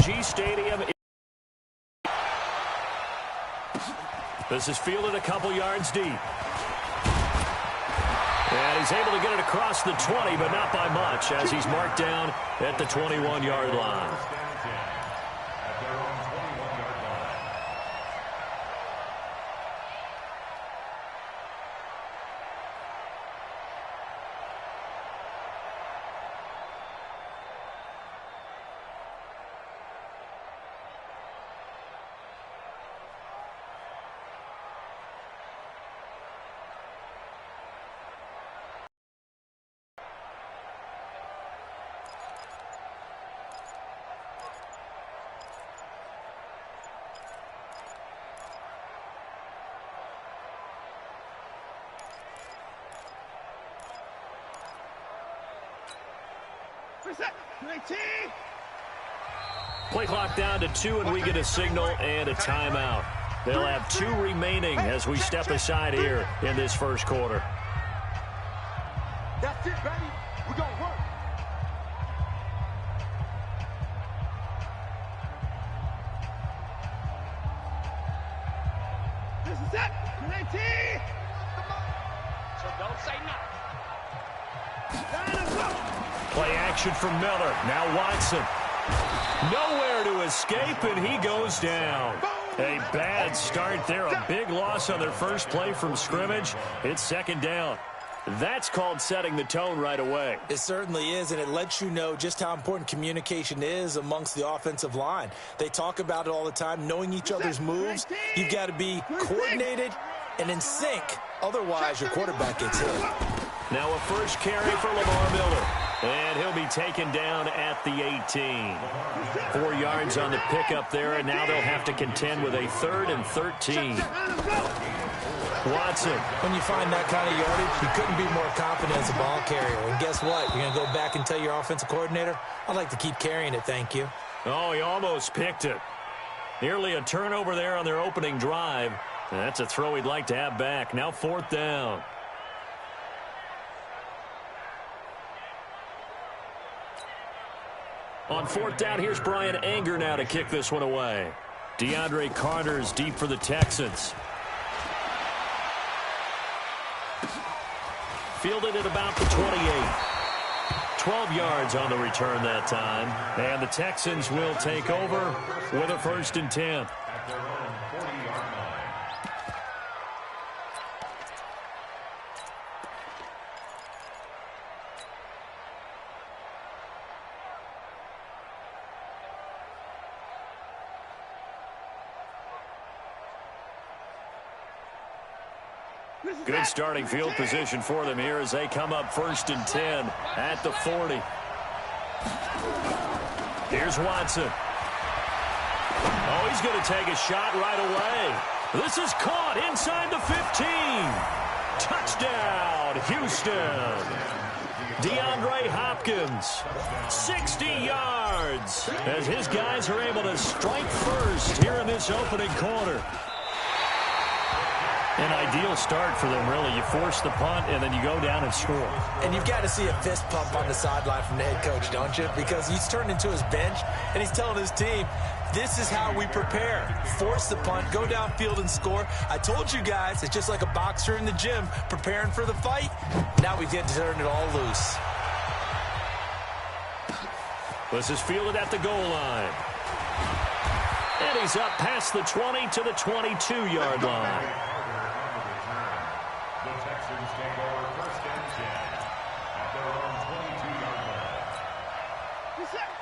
G Stadium. This is fielded a couple yards deep. And he's able to get it across the 20, but not by much, as he's marked down at the 21-yard line. Play clock down to 2, and we get a signal and a timeout. They'll have 2 remaining as we step aside here in this first quarter. That's it, baby. We're going to work. This is it. 19. So don't say nothing. Play action from Miller. Now Watson. Nowhere to escape, and he goes down. A bad start there. A big loss on their first play from scrimmage. It's second down. That's called setting the tone right away. It certainly is, and it lets you know just how important communication is amongst the offensive line. They talk about it all the time, knowing each other's moves. You've got to be coordinated and in sync. Otherwise, your quarterback gets hit. Now a first carry for Lamar Miller. And he'll be taken down at the 18. 4 yards on the pickup there, and now they'll have to contend with a 3rd and 13. Watson. When you find that kind of yardage, you couldn't be more confident as a ball carrier. And guess what? You're going to go back and tell your offensive coordinator, I'd like to keep carrying it, thank you. Oh, he almost picked it. Nearly a turnover there on their opening drive. And that's a throw he'd like to have back. Now 4th down. On 4th down, here's Brian Anger now to kick this one away. DeAndre Carter's deep for the Texans. Fielded at about the 28. 12 yards on the return that time. And the Texans will take over with a 1st and 10. Good starting field position for them here as they come up 1st and 10 at the 40. Here's Watson. Oh, he's going to take a shot right away. This is caught inside the 15. Touchdown, Houston. DeAndre Hopkins, 60 yards, as his guys are able to strike first here in this opening quarter. An ideal start for them, really. You force the punt, and then you go down and score. And you've got to see a fist pump on the sideline from the head coach, don't you? Because he's turned into his bench, and he's telling his team, this is how we prepare. Force the punt, go downfield and score. I told you guys, it's just like a boxer in the gym preparing for the fight. Now we get to turn it all loose. This is fielded at the goal line. And he's up past the 20 to the 22-yard line.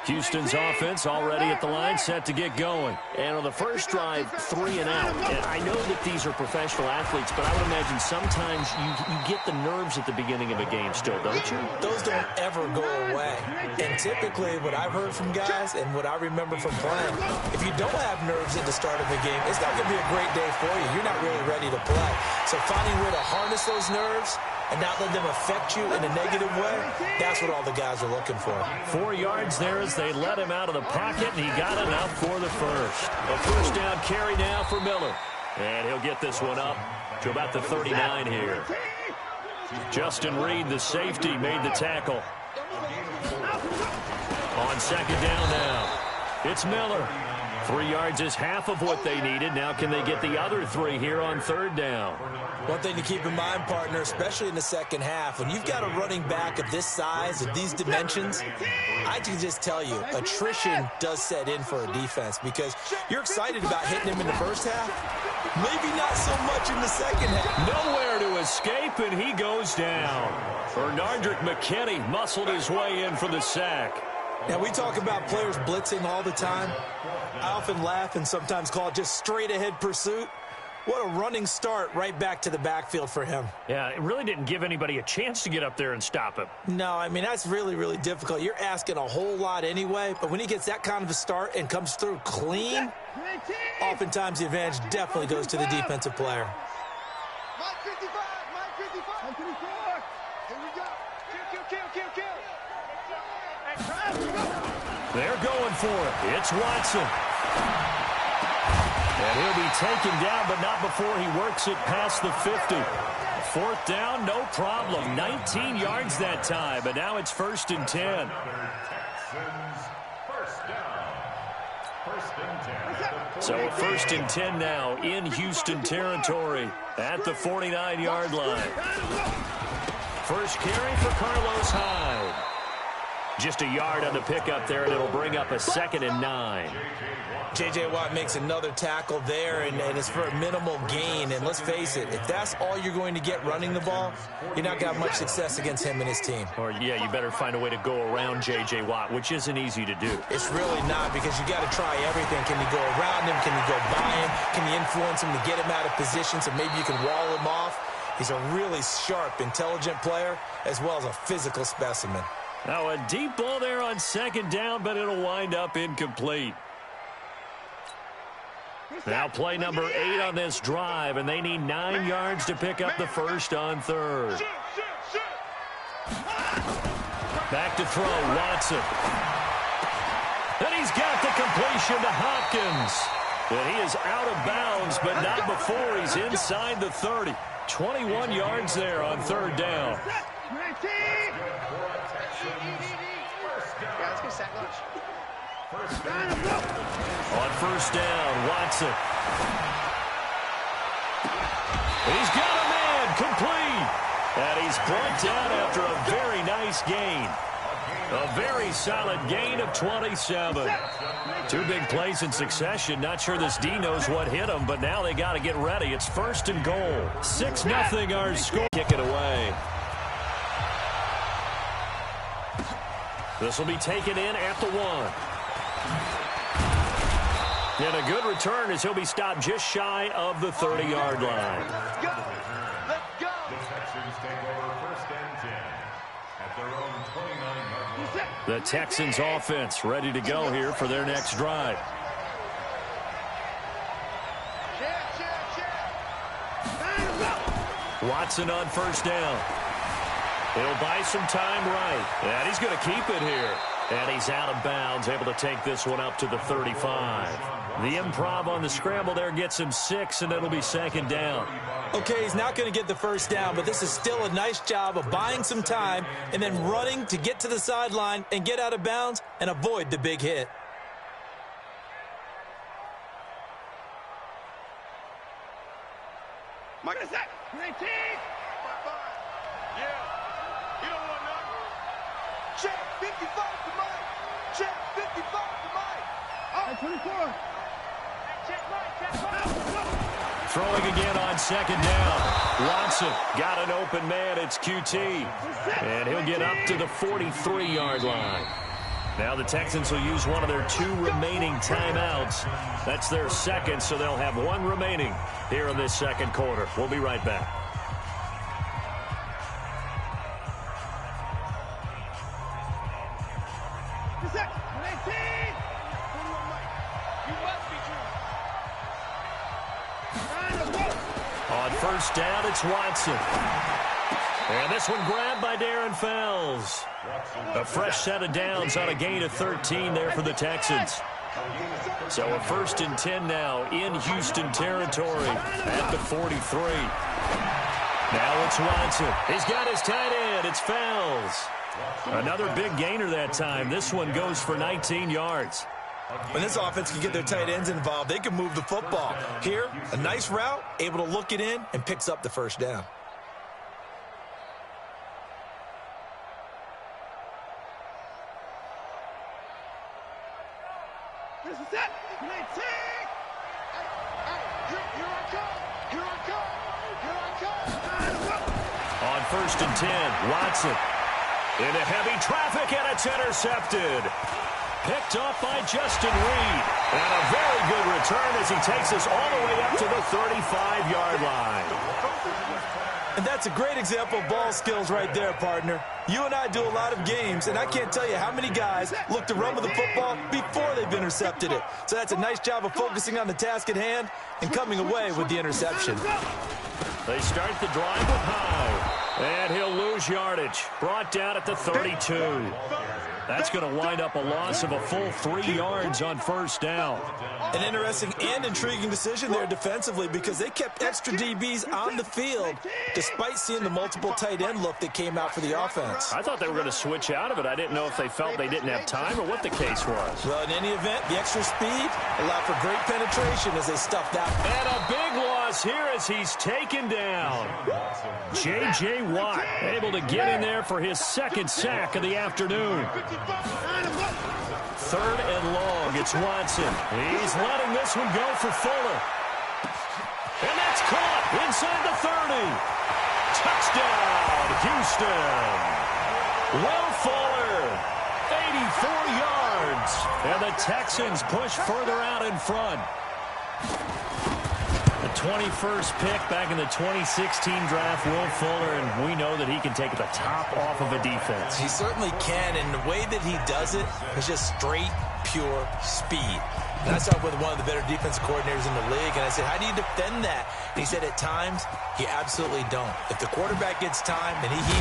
Houston's offense already at the line, set to get going. And on the first drive, 3 and out. And I know that these are professional athletes, but I would imagine sometimes you get the nerves at the beginning of a game still, don't you? Those don't ever go away. And typically what I've heard from guys and what I remember from playing, if you don't have nerves at the start of a game, it's not going to be a great day for you. You're not really ready to play. So finding a way to harness those nerves and not let them affect you in a negative way, that's what all the guys are looking for. 4 yards there as they let him out of the pocket, and he got enough for the first. A first down carry now for Miller. And he'll get this one up to about the 39 here. Justin Reed, the safety, made the tackle. On second down now. It's Miller. 3 yards is half of what they needed. Now can they get the other 3 here on third down? One thing to keep in mind, partner, especially in the second half, when you've got a running back of this size, of these dimensions, I can just tell you, attrition does set in for a defense because you're excited about hitting him in the first half, maybe not so much in the second half. Nowhere to escape, and he goes down. Bernardrick McKinney muscled his way in for the sack. Now, we talk about players blitzing all the time. I often laugh and sometimes call it just straight-ahead pursuit. What a running start right back to the backfield for him. Yeah, it really didn't give anybody a chance to get up there and stop him. No, I mean, that's really, really difficult. You're asking a whole lot anyway, but when he gets that kind of a start and comes through clean, oftentimes the advantage definitely goes to the defensive player. Mike 55, Mike 55. Mike 54. Here we go. Kill. They're going for it. It's Watson. And he'll be taken down, but not before he works it past the 50. Fourth down, no problem. 19 yards that time, but now it's 1st and 10. So a 1st and 10 now in Houston territory at the 49-yard line. First carry for Carlos Hyde. Just a yard on the pickup there, and it'll bring up a 2nd and 9. J.J. Watt makes another tackle there, and it's for a minimal gain. And let's face it, if that's all you're going to get running the ball, you're not going to have much success against him and his team. Or, yeah, you better find a way to go around J.J. Watt, which isn't easy to do. It's really not, because you got to try everything. Can you go around him? Can you go by him? Can you influence him to get him out of position so maybe you can wall him off? He's a really sharp, intelligent player, as well as a physical specimen. Now a deep ball there on 2nd down, but it'll wind up incomplete. Now play number 8 on this drive, and they need 9 yards to pick up the first on 3rd. Back to throw, Watson. And he's got the completion to Hopkins. And he is out of bounds, but not before he's inside the 30. 21 yards there on 3rd down. On 1st down, Watson. He's got a man, complete. And he's brought down after a very nice gain. A very solid gain of 27. 2 big plays in succession. Not sure this D knows what hit him, but now they got to get ready. It's 1st and goal. 6-0 our score. Kick it away. This will be taken in at the 1. And a good return as he'll be stopped just shy of the 30-yard line. Let's go. The Texans take over 1st and 10 at their own 29-yard line. The Texans offense ready to go here for their next drive. Watson on 1st down. He'll buy some time right. And he's going to keep it here. And he's out of bounds, able to take this one up to the 35. The improv on the scramble there gets him 6, and it'll be 2nd down. Okay, he's not going to get the first down, but this is still a nice job of buying some time and then running to get to the sideline and get out of bounds and avoid the big hit. Mike, is that? 19. Yeah. You don't want nothing. Check 55 to Mike. Check 55 to Mike. Oh, 24. Check Mike. Throwing again on 2nd down. Watson got an open man. It's QT. And he'll get up to the 43-yard line. Now the Texans will use one of their 2 remaining timeouts. That's their 2nd, so they'll have 1 remaining here in this 2nd quarter. We'll be right back. On 1st down, it's Watson. And this one grabbed by Darren Fells. A fresh set of downs on a gain of 13 there for the Texans. So a 1st and 10 now in Houston territory at the 43. Now it's Watson. He's got his tight end. It's Fells. Another big gainer that time. This one goes for 19 yards. When this offense can get their tight ends involved, they can move the football. Here, a nice route, able to look it in, and picks up the first down. This is it. Here I come. Here I come. Here I come. On 1st and 10, Watson. Into heavy traffic, and it's intercepted. Picked up by Justin Reed. And a very good return as he takes us all the way up to the 35-yard line. And that's a great example of ball skills right there, partner. You and I do a lot of games, and I can't tell you how many guys look to run with the football before they've intercepted it. So that's a nice job of focusing on the task at hand and coming away with the interception. They start the drive with Howe. And he'll lose yardage. Brought down at the 32. That's going to wind up a loss of a full 3 yards on 1st down. An interesting and intriguing decision there defensively because they kept extra DBs on the field despite seeing the multiple tight end look that came out for the offense. I thought they were going to switch out of it. I didn't know if they felt they didn't have time or what the case was. Well, in any event, the extra speed allowed for great penetration as they stuffed that. And a big loss here as he's taken down. J.J. Watt able to get in there for his 2nd sack of the afternoon. 3rd and long. It's Watson. He's letting this one go for Fuller. And that's caught inside the 30. Touchdown, Houston. Will Fuller, 84 yards. And the Texans push further out in front. The 21st pick back in the 2016 draft, Will Fuller, and we know that he can take the top off of a defense. He certainly can, and the way that he does it is just straight, pure speed. And I saw with one of the better defense coordinators in the league, and I said, how do you defend that? And he said, at times, you absolutely don't. If the quarterback gets time and he